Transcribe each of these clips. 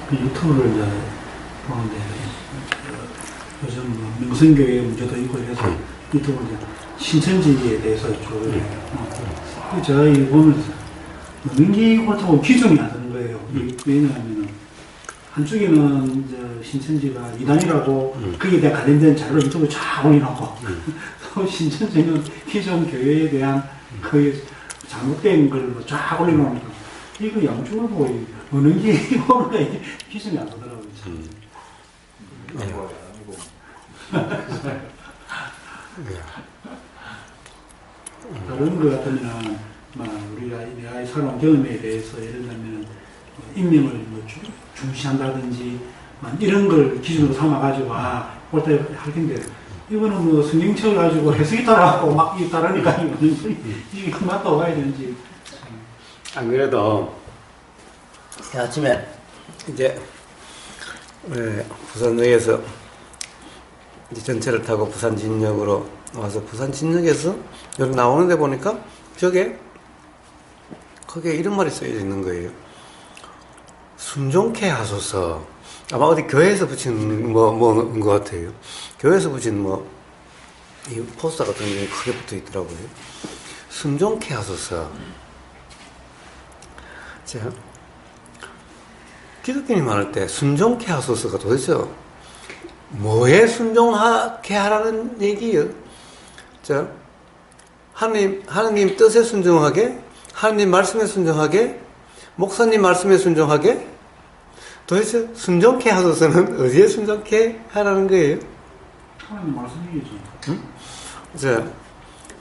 그 유튜브를 이제 보는데 요즘 뭐 명성교회 문제도 있고 해서 유튜브 이제 신천지에 대해서 쭉 제가 이 보면서 민기 옳다고 기준이 안 되는 거예요. 왜냐하면 한쪽에는 이제 신천지가 이단이라고 거기에 대한 관련된 자료를 유튜브에 쫙 올려놓고 또 신천지는 기존 교회에 대한 그 잘못된 걸 쫙 올려놓으니까 이거 양쪽을 보고 어느 게 옳은가 이게 기준이 안 되더라고요. 다른 것 같으면 우리가 내 아이 살아온 경험에 대해서 예를 들면 인명을 뭐 중시한다든지 이런 걸 기준으로 삼아가지고 옳다 할 텐데 이거는 뭐 성경책 가지고 해석이 따라하고 막 따르니까 이게 맞다 와야 되는지. 안 그래도 아침에 이제 부산역에서 이제 전철을 타고 부산 진역으로 와서 부산 진역에서 여기 나오는데 보니까 거기에 이런 말이 써져 있는 거예요. 순종케 하소서. 아마 어디 교회에서 붙인 뭐인 것 같아요. 교회에서 붙인 이 포스터 같은 게 크게 붙어 있더라고요. 순종케 하소서. 자, 기독교인이 말할 때 순종케 하소서가 도대체 뭐에 순종하게 하라는 얘기예요? 자, 하나님 뜻에 순종하게, 하나님 말씀에 순종하게, 목사님 말씀에 순종하게. 도대체 순종케 하소서는 어디에 순종케 하라는 거예요? 하나님 말씀이겠죠. 응? 자,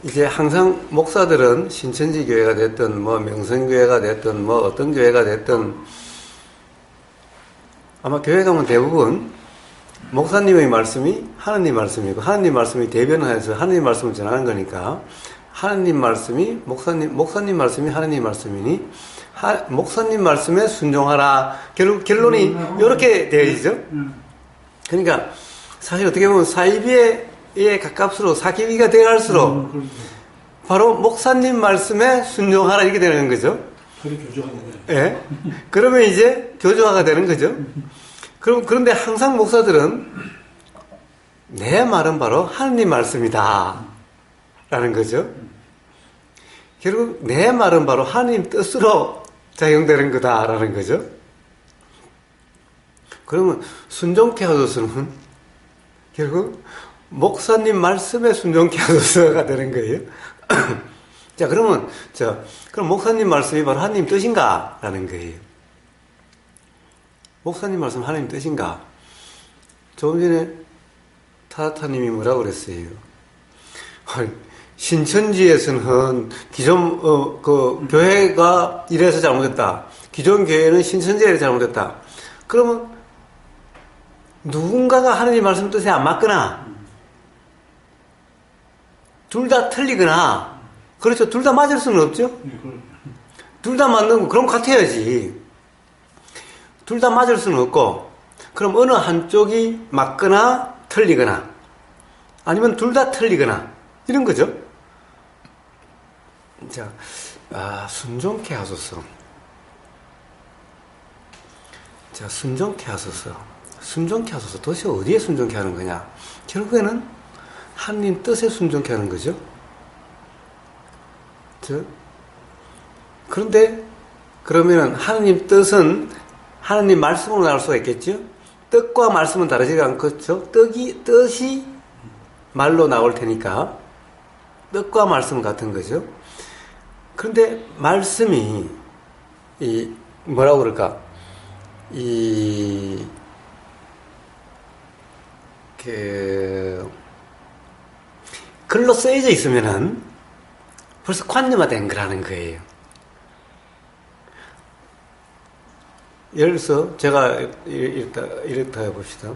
이제 항상 목사들은 신천지 교회가 됐든 명성교회가 됐든 어떤 교회가 됐든 아마 교회 가면 대부분 목사님의 말씀이 하나님 말씀이고 하나님 말씀이 대변하여서 하나님 말씀을 전하는 거니까 하나님 말씀이 목사님 말씀이 하나님 말씀이니 목사님 말씀에 순종하라. 결국 결론이 이렇게 되어 있죠. 그러니까 사실 어떻게 보면 사이비에 가깝수록 사기비가 되어갈수록 바로 목사님 말씀에 순종하라 이렇게 되는 거죠. 예. 그러면 이제 교조화가 되는 거죠. 그런데 항상 목사들은 내 말은 바로 하나님 말씀이다 라는 거죠. 결국 내 말은 바로 하나님 뜻으로 작용되는 거다라는 거죠. 그러면 순종케 하소서는 결국 목사님 말씀에 순종케 하소서가 되는 거예요. 자, 그럼 목사님 말씀이 바로 하나님 뜻인가? 라는 거예요. 목사님 말씀 하나님 뜻인가? 조금 전에 타타님이 뭐라고 그랬어요? 신천지에서는 기존 교회가 이래서 잘못했다. 기존 교회는 신천지에 잘못했다. 그러면 누군가가 하나님 말씀 뜻에 안 맞거나 둘 다 틀리거나 그렇죠. 둘 다 맞을 수는 없죠. 둘 다 맞는 거 그럼 같아야지. 둘 다 맞을 수는 없고 그럼 어느 한쪽이 맞거나 틀리거나 아니면 둘 다 틀리거나 이런 거죠. 자, 순종케 하소서. 자, 순종케 하소서. 순종케 하소서. 도대체 어디에 순종케 하는 거냐? 결국에는 하나님 뜻에 순종케 하는 거죠. 그런데 그러면 하나님 뜻은 하나님 말씀으로 나올 수가 있겠죠? 뜻과 말씀은 다르지가 않겠죠? 뜻이 말로 나올 테니까 뜻과 말씀은 같은 거죠. 그런데 말씀이 뭐라고 그럴까? 글로 쓰여져 있으면은 벌써 관념화된 거라는 거예요. 예를 들어서 제가 이렇다 해봅시다.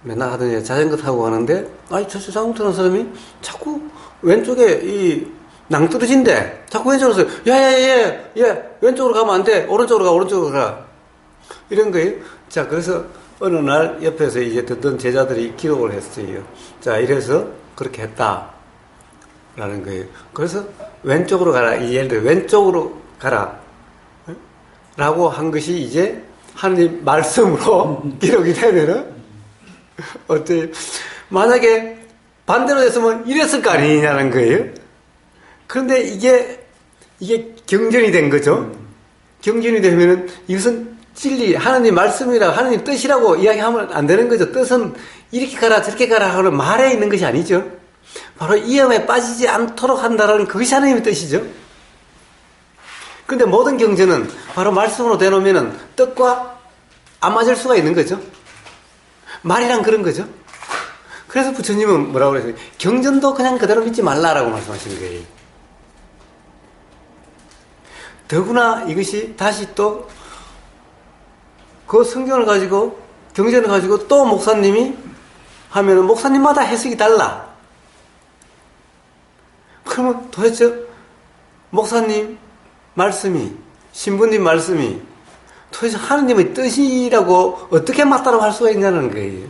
맨날 하던 자전거 타고 가는데 저 자전거 타는 사람이 자꾸 왼쪽에 이 낭떠러진데 자꾸 왼쪽으로 써요. 야야야야 왼쪽으로 가면 안 돼. 오른쪽으로 가. 이런 거예요. 자, 그래서 어느 날 옆에서 이제 듣던 제자들이 기록을 했어요. 자, 이래서 그렇게 했다 라는 거예요. 그래서 왼쪽으로 가라. 예를 들어 왼쪽으로 가라 라고 한 것이 이제 하나님 말씀으로 기록이 되면은 어때? 만약에 반대로 됐으면 이랬을 거 아니냐는 거예요. 그런데 이게 경전이 된 거죠. 경전이 되면은 이것은 진리, 하나님 말씀이라 하나님 뜻이라고 이야기하면 안 되는 거죠. 뜻은 이렇게 가라 저렇게 가라 하는 말에 있는 것이 아니죠. 바로 위험에 빠지지 않도록 한다라는 그것이 하나님의 뜻이죠. 그런데 모든 경전은 바로 말씀으로 대놓으면은 뜻과 안 맞을 수가 있는 거죠. 말이란 그런 거죠. 그래서 부처님은 뭐라고 그랬어요? 경전도 그냥 그대로 믿지 말라라고 말씀하시는 거예요. 더구나 이것이 다시 또 그 성경을 가지고 경전을 가지고 또 목사님이 하면은 목사님마다 해석이 달라. 그러면 도대체 목사님 말씀이 신부님 말씀이 도대체 하느님의 뜻이라고 어떻게 맞다고 할 수가 있냐는 거예요.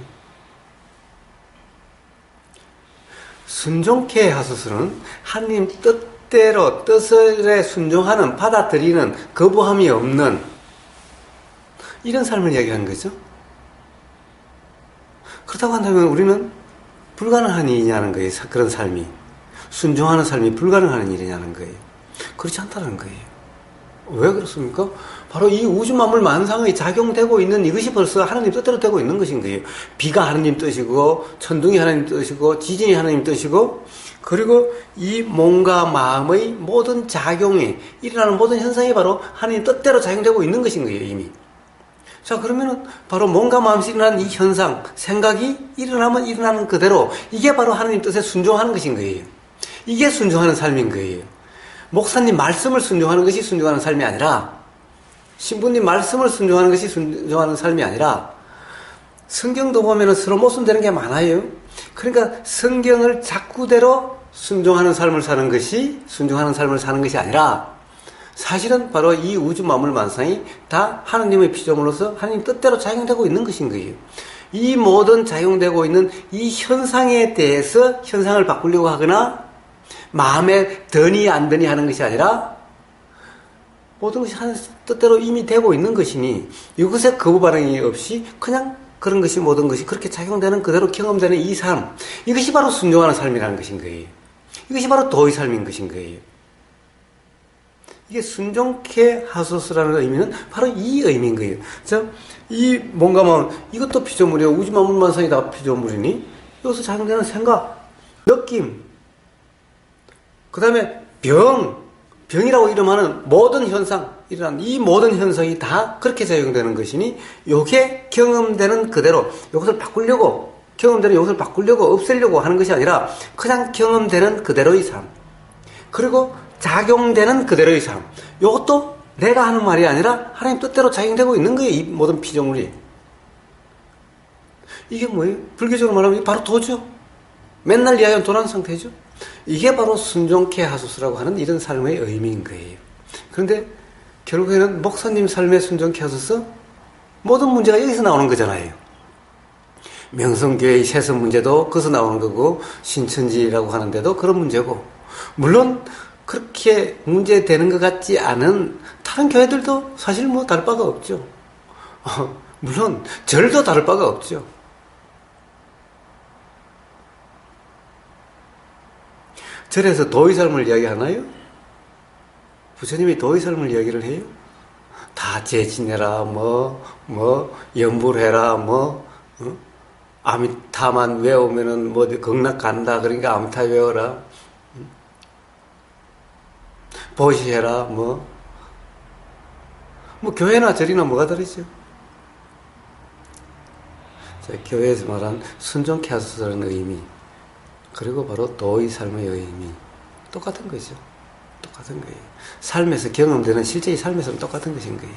순종케 하소서는 하느님 뜻대로 뜻에 순종하는 받아들이는 거부함이 없는 이런 삶을 이야기하는 거죠. 그렇다고 한다면 우리는 불가능한 일이냐는 거예요. 그런 삶이. 순종하는 삶이 불가능한 일이냐는 거예요. 그렇지 않다는 거예요. 왜 그렇습니까? 바로 이 우주 만물 만상의 작용되고 있는 이것이 벌써 하나님 뜻대로 되고 있는 것인 거예요. 비가 하나님 뜻이고 천둥이 하나님 뜻이고 지진이 하나님 뜻이고 그리고 이 몸과 마음의 모든 작용이 일어나는 모든 현상이 바로 하나님 뜻대로 작용되고 있는 것인 거예요. 이미. 자, 그러면은 바로 몸과 마음에서 일어나는 이 현상, 생각이 일어나면 일어나는 그대로 이게 바로 하나님 뜻에 순종하는 것인 거예요. 이게 순종하는 삶인 거예요. 목사님 말씀을 순종하는 것이 순종하는 삶이 아니라 신부님 말씀을 순종하는 것이 순종하는 삶이 아니라 성경도 보면은 서로 모순되는 게 많아요. 그러니까 성경을 자꾸대로 순종하는 삶을 사는 것이 순종하는 삶을 사는 것이 아니라 사실은 바로 이 우주 만물 만상이 다 하나님의 피조물로서 하나님 뜻대로 작용되고 있는 것인 거예요. 이 모든 작용되고 있는 이 현상에 대해서 현상을 바꾸려고 하거나 마음에 드니 안 드니 하는 것이 아니라 모든 것이 하나님 뜻대로 이미 되고 있는 것이니 이것에 거부 반응이 없이 그냥 그런 것이 모든 것이 그렇게 작용되는 그대로 경험되는 이 삶, 이것이 바로 순종하는 삶이라는 것인 거예요. 이것이 바로 도의 삶인 것인 거예요. 이게 순종케 하소서라는 의미는 바로 이 의미인 거예요. 자, 이 뭔가 막 이것도 피조물이요. 우주 만물 만상이 다 피조물이니 여기서 작용되는 생각, 느낌, 그 다음에 병이라고 이름하는 모든 현상, 일어나는 이 모든 현상이 다 그렇게 작용되는 것이니 요게 경험되는 그대로 이것을 바꾸려고 경험되는 이것을 바꾸려고 없애려고 하는 것이 아니라 그냥 경험되는 그대로의 삶, 그리고 작용되는 그대로의 삶. 이것도 내가 하는 말이 아니라 하나님 뜻대로 작용되고 있는 거예요. 이 모든 피조물이. 이게 뭐예요? 불교적으로 말하면 바로 도죠. 맨날 이야기하는 도난 상태죠. 이게 바로 순종케 하소서라고 하는 이런 삶의 의미인 거예요. 그런데 결국에는 목사님 삶에 순종케 하소서 모든 문제가 여기서 나오는 거잖아요. 명성교회의 세습 문제도 거기서 나오는 거고 신천지라고 하는데도 그런 문제고 물론 그렇게 문제되는 것 같지 않은 다른 교회들도 사실 뭐 다를 바가 없죠. 물론 절도 다를 바가 없죠. 절에서 도의 삶을 이야기하나요? 부처님이 도의 삶을 이야기를 해요? 다 재지내라, 염불해라, 아미타만 외우면은 극락 간다. 그러니까 아미타 외워라. 보시해라, 교회나 절이나 뭐가 다르죠? 자, 교회에서 말한 순종케 하소서라는 의미, 그리고 바로 도의 삶의 의미, 똑같은 거죠. 똑같은 거예요. 삶에서 경험되는 실제의 삶에서는 똑같은 것인 거예요.